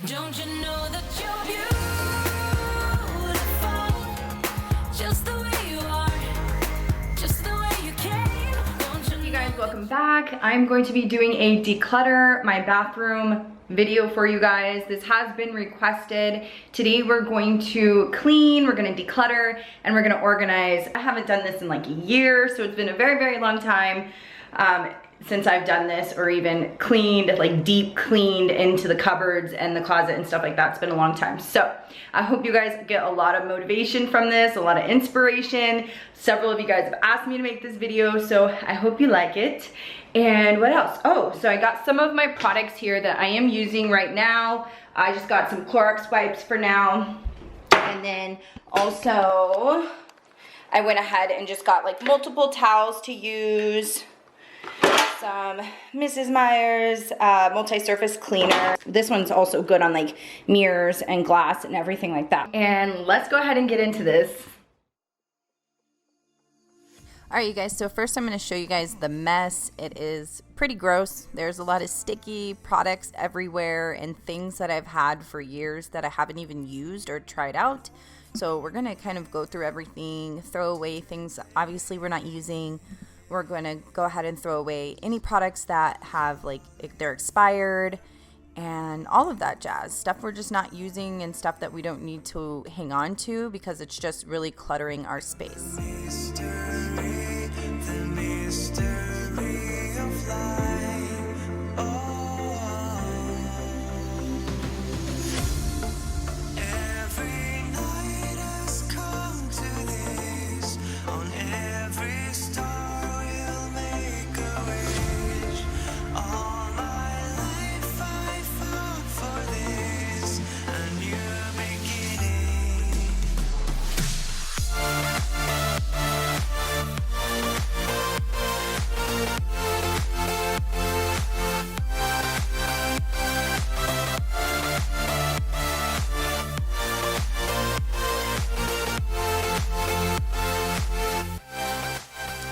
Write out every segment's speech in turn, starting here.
Don't you know that you're beautiful, just the way you are, just the way you came. Don't you Hey guys, welcome back. I'm going to be doing a declutter my bathroom video for you guys. This has been requested. Today we're going to clean, we're going to declutter, and we're going to organize. I haven't done this in like a year, so it's been a very, very long time since I've done this, or even cleaned, like deep cleaned into the cupboards and the closet and stuff like that. It's been a long time. So I hope you guys get a lot of motivation from this, a lot of inspiration. Several of you guys have asked me to make this video, so I hope you like it. And what else? Oh, so I got some of my products here that I am using right now. I just got some Clorox wipes for now. And then also I went ahead and just got like multiple towels to use. Some Mrs. Meyer's multi-surface cleaner. This one's also good on like mirrors and glass and everything like that. And let's go ahead and get into this. All right, you guys, so first I'm going to show you guys the mess. It is pretty gross. There's a lot of sticky products everywhere and things that I've had for years that I haven't even used or tried out. So we're going to kind of go through everything, throw away things obviously we're not using. We're going to go ahead and throw away any products that have like they're expired and all of that jazz. Stuff we're just not using and stuff that we don't need to hang on to because it's just really cluttering our space. the mystery of life. Every night has come to this. On every star we'll make a wish. All my life I fought for this, a new beginning.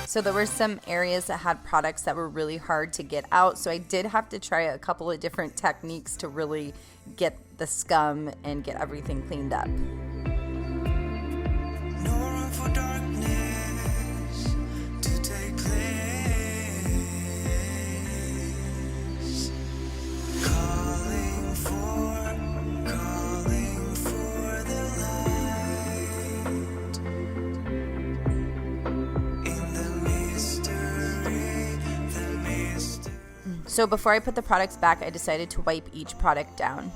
So there were some areas that had products that were really hard to get out. So I did have to try a couple of different techniques to really get the scum and get everything cleaned up. No room for darkness to take place. Calling for the light. In the mystery, the mystery. So before I put the products back, I decided to wipe each product down.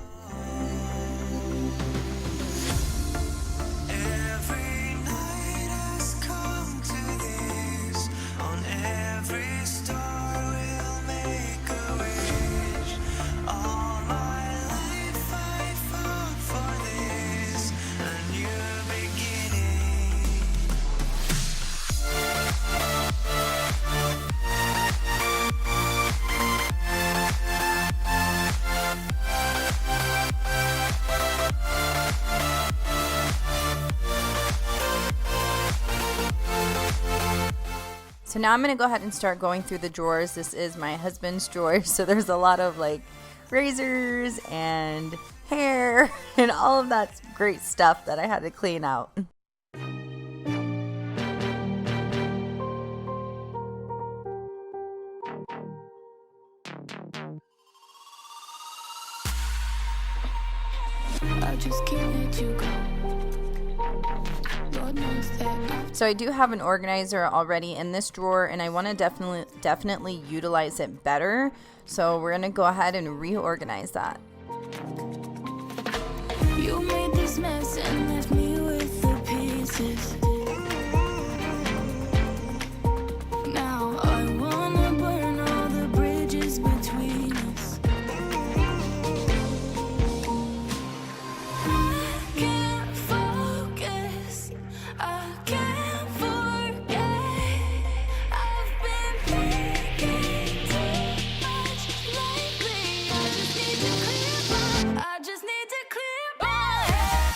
Every night has come to this. On every star we'll make a wish. All my life I fought for this, a new beginning. So now I'm going to go ahead and start going through the drawers. This is my husband's drawer, so there's a lot of like razors and hair and all of that great stuff that I had to clean out. I just can't let you go. Lord knows that So I do have an organizer already in this drawer, and I want to definitely utilize it better. So we're going to go ahead and reorganize that. you made this mess and left me with the pieces. Now I wanna burn all the bridges between us. I can't focus, I can't forget. I've been thinking too much lately. I just need to clear my head.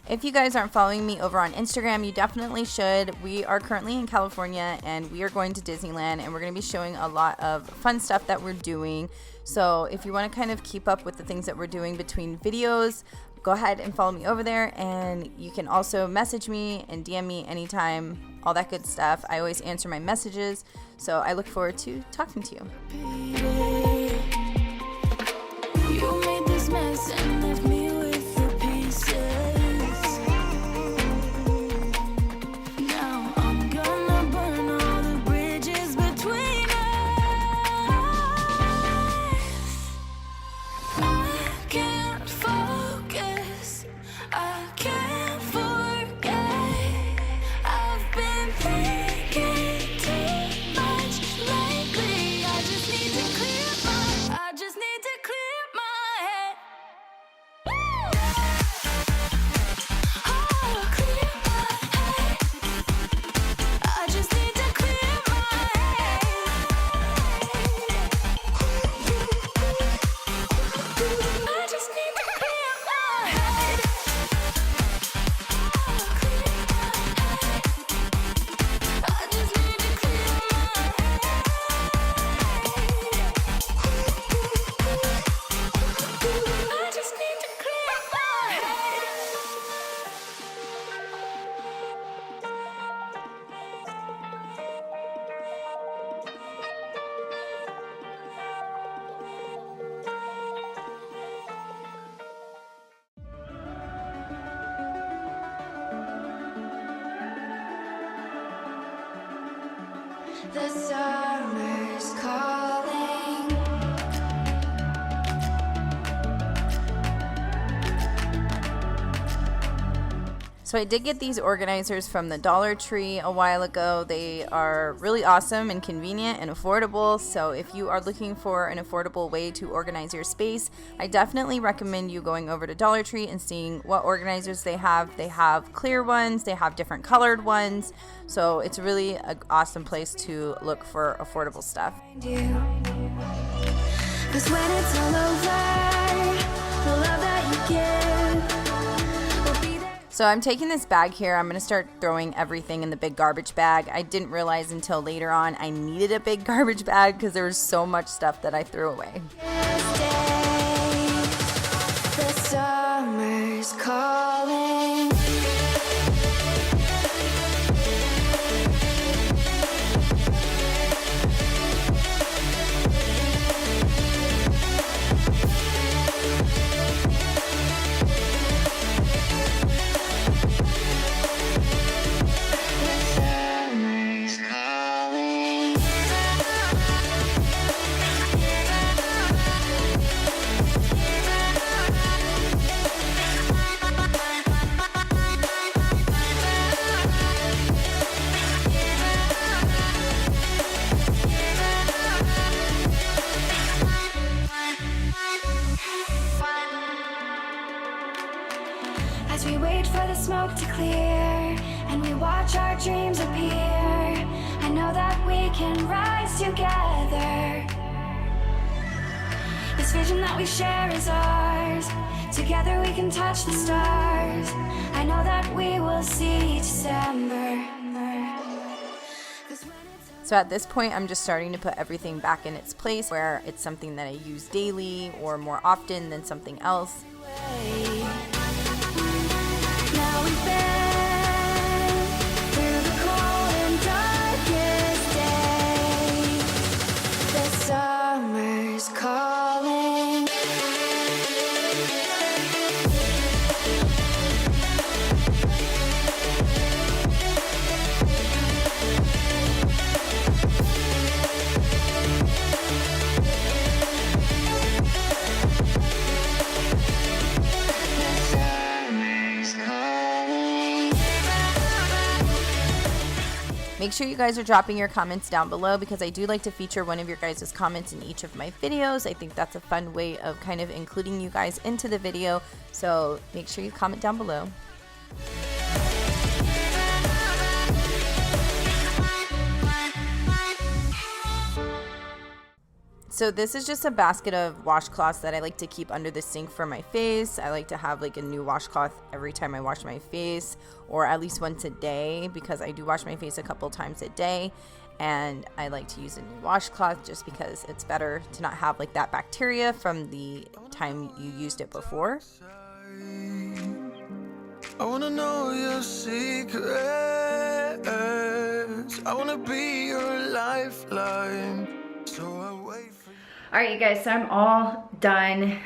If you guys aren't following me over on Instagram, you definitely should. We are currently in California and we are going to Disneyland, and we're going to be showing a lot of fun stuff that we're doing. So if you want to kind of keep up with the things that we're doing between videos, go ahead and follow me over there, and you can also message me and DM me anytime, all that good stuff. I always answer my messages, so I look forward to talking to you. You made this mess and left me with the pieces. Now I'm gonna burn all the bridges between us. I can't focus, I can't forget. I've been thinking too much lately. I just need to clear my head. Oh, clear my head. I just need to clear my head. I just need to clear my head. I just need to clear my head. I just need to clear my head. The summer's calling. So I did get these organizers from the Dollar Tree a while ago. They are really awesome and convenient and affordable. So if you are looking for an affordable way to organize your space, I definitely recommend you going over to Dollar Tree and seeing what organizers they have. They have clear ones, they have different colored ones. So it's really an awesome place to look for affordable stuff. Cause when it's all over, the love that you give will be there. So I'm taking this bag here. I'm going to start throwing everything in the big garbage bag. I didn't realize until later on I needed a big garbage bag because there was so much stuff that I threw away. The summer's calling. As we wait for the smoke to clear and we watch our dreams appear, I know that we can rise together. This vision that we share is ours. Together we can touch the stars. I know that we will see December. So at this point, I'm just starting to put everything back in its place where it's something that I use daily or more often than something else. Now we've been through the cold and darkest days. The summer's calling. Make sure you guys are dropping your comments down below because I do like to feature one of your guys' comments in each of my videos. I think that's a fun way of kind of including you guys into the video. So make sure you comment down below. So this is just a basket of washcloths that I like to keep under the sink for my face. I like to have like a new washcloth every time I wash my face, or at least once a day, because I do wash my face a couple times a day. And I like to use a new washcloth just because it's better to not have like that bacteria from the time you used it before. I wanna know your secrets. I wanna be your lifeline. So I wait for you. All right, you guys, so I'm all done.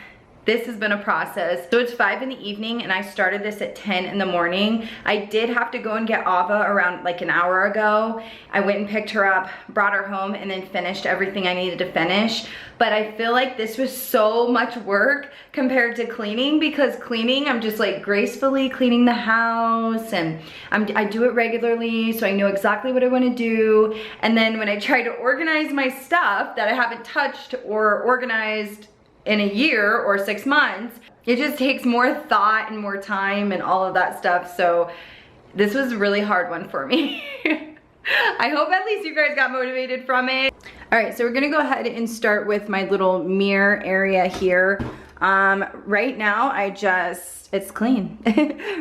This has been a process. So it's 5 in the evening and I started this at 10 in the morning. I did have to go and get Ava around like an hour ago. I went and picked her up, brought her home, and then finished everything I needed to finish. But I feel like this was so much work compared to cleaning, because cleaning, I'm just like gracefully cleaning the house, and I do it regularly, so I know exactly what I want to do. And then when I try to organize my stuff that I haven't touched or organized in a year or 6 months, it just takes more thought and more time and all of that stuff. So this was a really hard one for me. I hope at least you guys got motivated from it. All right, so we're gonna go ahead and start with my little mirror area here. Right now it's clean.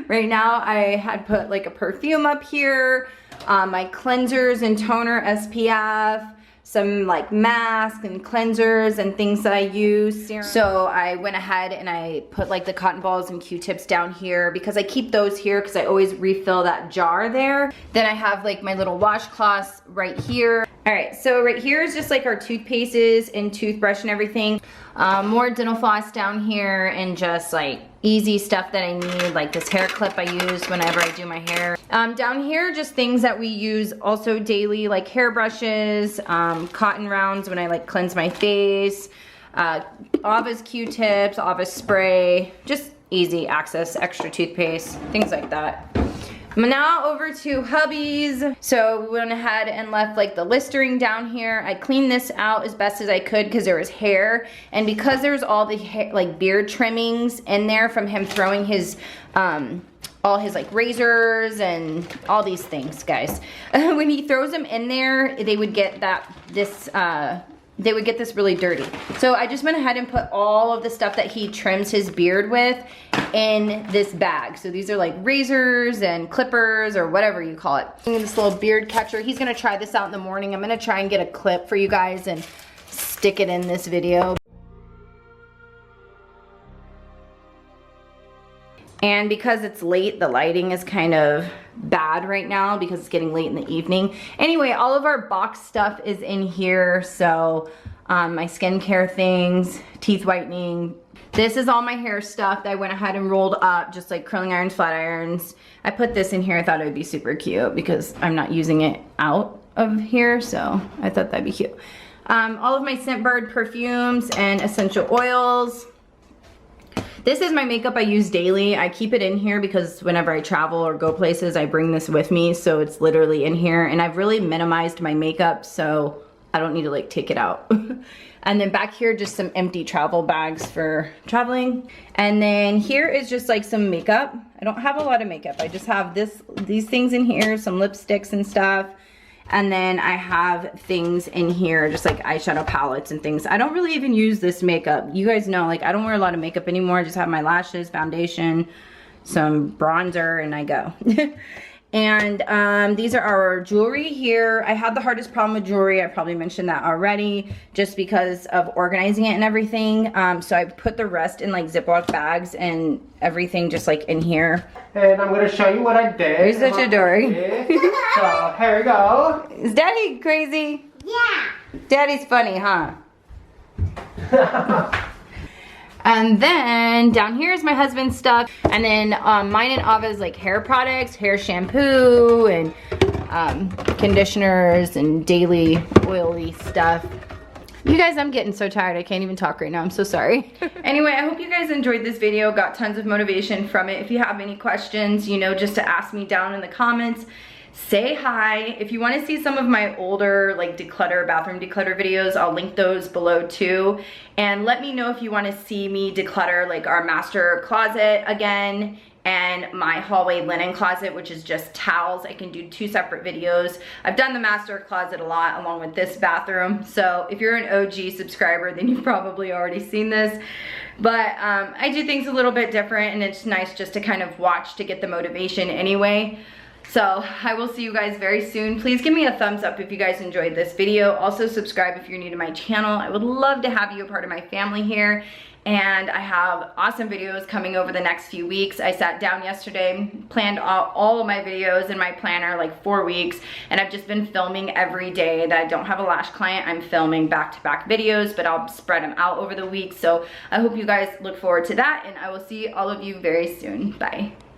Right now I had put like a perfume up here, my cleansers and toner SPF, some like masks and cleansers and things that I use. So I went ahead and I put like the cotton balls and Q-tips down here because I keep those here because I always refill that jar there. Then I have like my little washcloths right here. All right, so right here is just like our toothpastes and toothbrush and everything. More dental floss down here and just like easy stuff that I need, like this hair clip I use whenever I do my hair. Down here, just things that we use also daily, like hair brushes, cotton rounds when I like cleanse my face, Ava's Q-tips, Ava's spray, just easy access, extra toothpaste, things like that. Now over to hubby's. So we went ahead and left like the Listerine down here. I cleaned this out as best as I could because there was hair, and because there was all the hair, like beard trimmings in there from him throwing his all his like razors and all these things, guys. When he throws them in there, they would get this really dirty. So I just went ahead and put all of the stuff that he trims his beard with in this bag. So these are like razors and clippers or whatever you call it. This little beard catcher. He's gonna try this out in the morning. I'm gonna try and get a clip for you guys and stick it in this video. And because it's late, the lighting is kind of bad right now because it's getting late in the evening. Anyway, all of our box stuff is in here. So my skincare things, teeth whitening. This is all my hair stuff that I went ahead and rolled up, just like curling irons, flat irons. I put this in here. I thought it would be super cute because I'm not using it out of here. So I thought that'd be cute. All of my Scentbird perfumes and essential oils. This is my makeup I use daily. I keep it in here because whenever I travel or go places, I bring this with me. So it's literally in here, and I've really minimized my makeup so I don't need to like take it out. And then back here, just some empty travel bags for traveling. And then here is just like some makeup. I don't have a lot of makeup. I just have these things in here, some lipsticks and stuff. And then I have things in here, just like eyeshadow palettes and things. I don't really even use this makeup. You guys know, like I don't wear a lot of makeup anymore. I just have my lashes, foundation, some bronzer, and I go. And these are our jewelry here. I had the hardest problem with jewelry. I probably mentioned that already, just because of organizing it and everything. So I put the rest in like Ziploc bags and everything just like in here. And I'm going to show you what I did. There's such a Dory. So here we go. Is Daddy crazy? Yeah. Daddy's funny, huh? And then down here is my husband's stuff. And then mine and Ava's like hair products, hair shampoo, and conditioners and daily oily stuff. You guys, I'm getting so tired. I can't even talk right now. I'm so sorry. Anyway, I hope you guys enjoyed this video. Got tons of motivation from it. If you have any questions, you know, just to ask me down in the comments. Say hi. If you want to see some of my older like declutter, bathroom declutter videos, I'll link those below too. And let me know if you want to see me declutter like our master closet again and my hallway linen closet, which is just towels. I can do 2 separate videos. I've done the master closet a lot along with this bathroom. So if you're an OG subscriber, then you've probably already seen this. But I do things a little bit different, and it's nice just to kind of watch to get the motivation anyway. So I will see you guys very soon. Please give me a thumbs up if you guys enjoyed this video. Also subscribe if you're new to my channel. I would love to have you a part of my family here. And I have awesome videos coming over the next few weeks. I sat down yesterday, planned all of my videos in my planner, like 4 weeks, and I've just been filming every day that I don't have a lash client. I'm filming back-to-back videos, but I'll spread them out over the week. So I hope you guys look forward to that, and I will see all of you very soon. Bye.